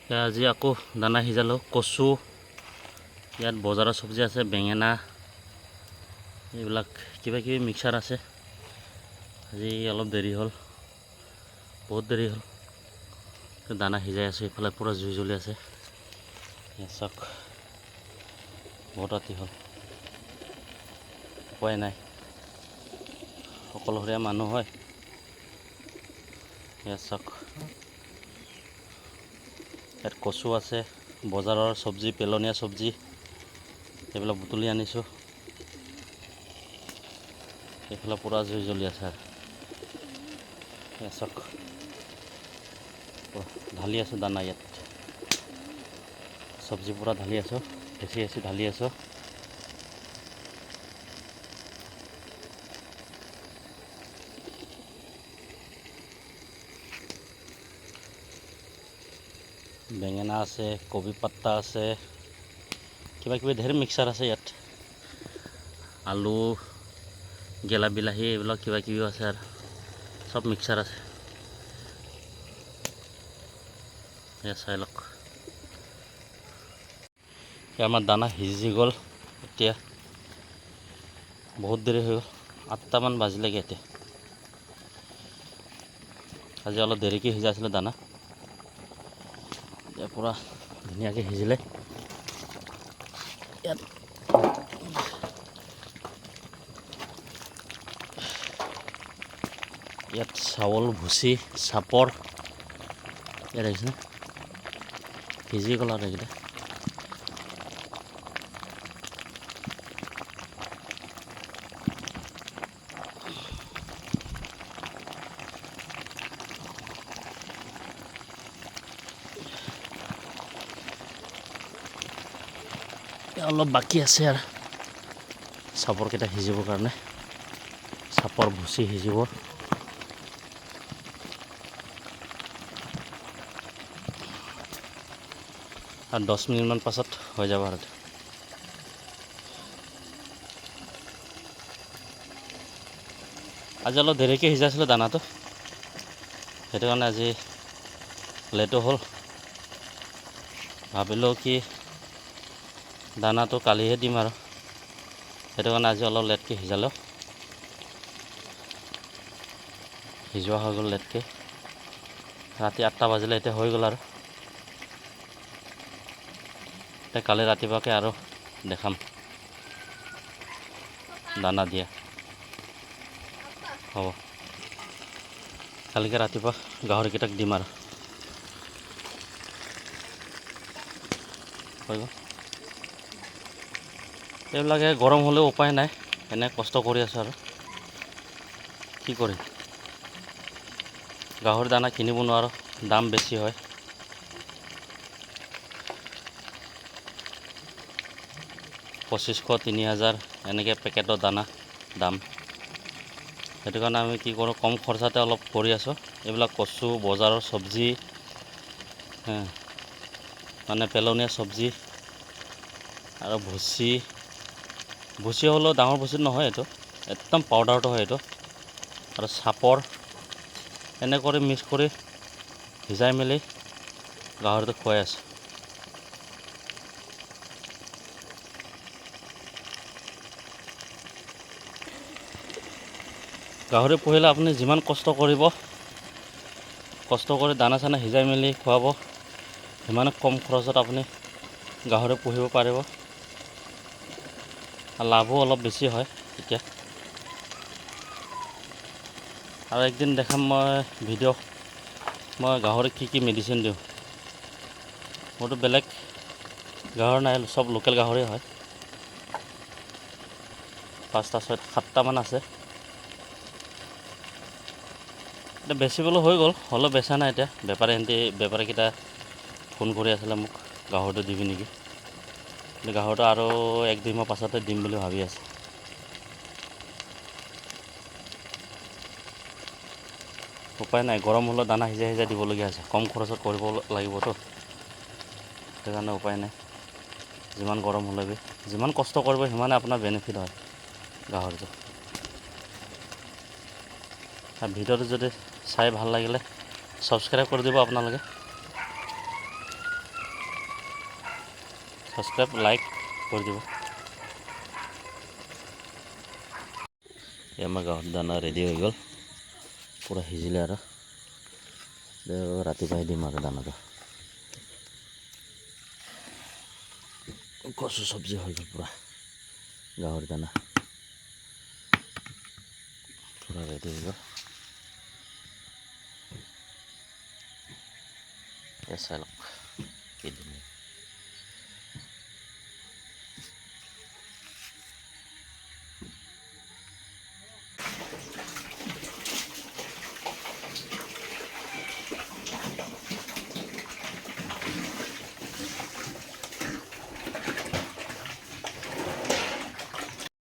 আজি আকৌ দানা সিজালোঁ। কচু, ইয়াত বজাৰৰ চব্জি আছে, বেঙেনা, এইবিলাক কিবা কিবি মিক্সাৰ আছে। আজি অলপ দেৰি হ'ল, বহুত দেৰি হ'ল। দানা সিজাই আছোঁ, এইফালে পূৰা জুই জ্বলি আছে। চাওক, বহুত ৰাতি হ'ল, উপায় নাই, অকলশৰীয়া মানুহ হয়। চাওক, ইয়াত কচু আছে, বজাৰৰ চব্জি, পেলনীয়া চব্জি, এইবিলাক বুটলি আনিছোঁ। এইফালে পূৰা জুই জ্বলি আছে আৰু চাওক, ঢালি আছোঁ দানা ইয়াত, চব্জি পূৰা ঢালি আছোঁ, হেঁচি ঢালি আছোঁ। বেঙেনা আছে, কবি পাত্তা আছে, কিবা কিবি ধেৰ মিক্সাৰ আছে ইয়াত। আলু, গেলা বিলাহী, এইবিলাক কিবা কিবিও আছে আৰু চব মিক্সাৰ আছে। এয়া চাই লওক, আমাৰ দানা সিজি গ'ল। এতিয়া বহুত দেৰি হৈ গ'ল, 8টামান বাজিলেগৈ। এতিয়া আজি অলপ দেৰিকৈ সিজাইছিলোঁ দানা, এতিয়া পূৰা ধুনীয়াকৈ সিজিলে। ইয়াত চাউল, ভুচি, চাপৰ, ইয়াত আহিছে, সিজি গ'ল আৰু এইকেইটা। অলপ বাকী আছে আৰু চাপৰকেইটা সিজিবৰ কাৰণে, চাপৰ ভুচি সিজিব। আৰু 10 মিনিটমান পাছত হৈ যাব আৰু আজি অলপ দেৰিকৈ সিজাইছিলোঁ দানাটো, সেইটো কাৰণে আজি লেটো হ'ল। ভাবিলোঁ কি দানাটো কালিহে দিম আৰু সেইটো কাৰণে আজি অলপ লেটকৈ সিজালোঁ, সিজোৱা হৈ গ'ল লেটকৈ। ৰাতি 8টা বাজিলে, এতিয়া হৈ গ'ল আৰু এতিয়া কালি ৰাতিপুৱাকৈ আৰু দেখাম দানা দিয়া। হ'ব, কালিকৈ ৰাতিপুৱা গাহৰিকেইটাক দিম আৰু হৈ গ'ল। এইবিলাকে গৰম হ'লেও উপায় নাই, এনে কষ্ট কৰি আছোঁ আৰু কি কৰিম। গাহৰি দানা কিনিব নোৱাৰোঁ, দাম বেছি হয়। $2500, $3000 এনেকৈ পেকেটৰ দানা দাম। সেইটো কাৰণে আমি কি কৰোঁ, কম খৰচাতে অলপ কৰি আছোঁ। এইবিলাক কচু, বজাৰৰ চব্জি, মানে পেলনীয়া চব্জি, আৰু ভুচি হ'লেও ডাঙৰ ভুচি নহয়, এইটো একদম পাউডাৰটো হয় এইটো। আৰু চাপৰ, এনে কৰি মিক্স কৰি সিজাই মেলি গাহৰিটো খুৱাই আছোঁ। গাহৰি পুহিলে আপুনি যিমান কষ্ট কৰিব, কষ্ট কৰি দানা চানা সিজাই মেলি খুৱাব, সিমানে কম খৰচত আপুনি গাহৰি পুহিব পাৰিব, আৰু লাভো অলপ বেছি হয় এতিয়া। আৰু একদিন দেখাম মই ভিডিঅ', মই গাহৰিক কি মেডিচিন দিওঁ। মোৰতো বেলেগ গাহৰি নাই, চব লোকেল গাহৰি হয়। 5টা 6টা 7টামান আছে। এতিয়া বেচিবলৈ হৈ গ'ল, হ'লেও বেচা নাই এতিয়া। বেপাৰীকেইটা ফোন কৰি আছিলে মোক, গাহৰিটো দিবি নেকি। কিন্তু গাহৰিটো আৰু 1-2 মাহ পাছতে দিম বুলি ভাবি আছে। উপায় নাই, গৰম হ'লেও দানা সিজাই দিবলগীয়া হৈছে, কম খৰচত কৰিব লাগিবতো, সেইকাৰণে উপায় নাই। যিমান গৰম হ'লে যিমান কষ্ট কৰিব, সিমানে আপোনাৰ বেনিফিট হয় গাহৰিটো। আৰু ভিডিঅ'টো যদি চাই ভাল লাগিলে ছাবস্ক্ৰাইব কৰি দিব আপোনালোকে। সাবস্ক্ৰাইব লাইক কৰি দিব। আমাৰ গাঁৱৰ দানা ৰেডি হৈ গ'ল, পূৰা সিজিলে আৰু ৰাতিপুৱাই দিম আৰু দানাটো। কচু চব্জি হৈ গ'ল পূৰা, গাহৰি দানা পূৰা ৰেডি হৈ গ'ল। চাই লওক কি ধুনীয়া।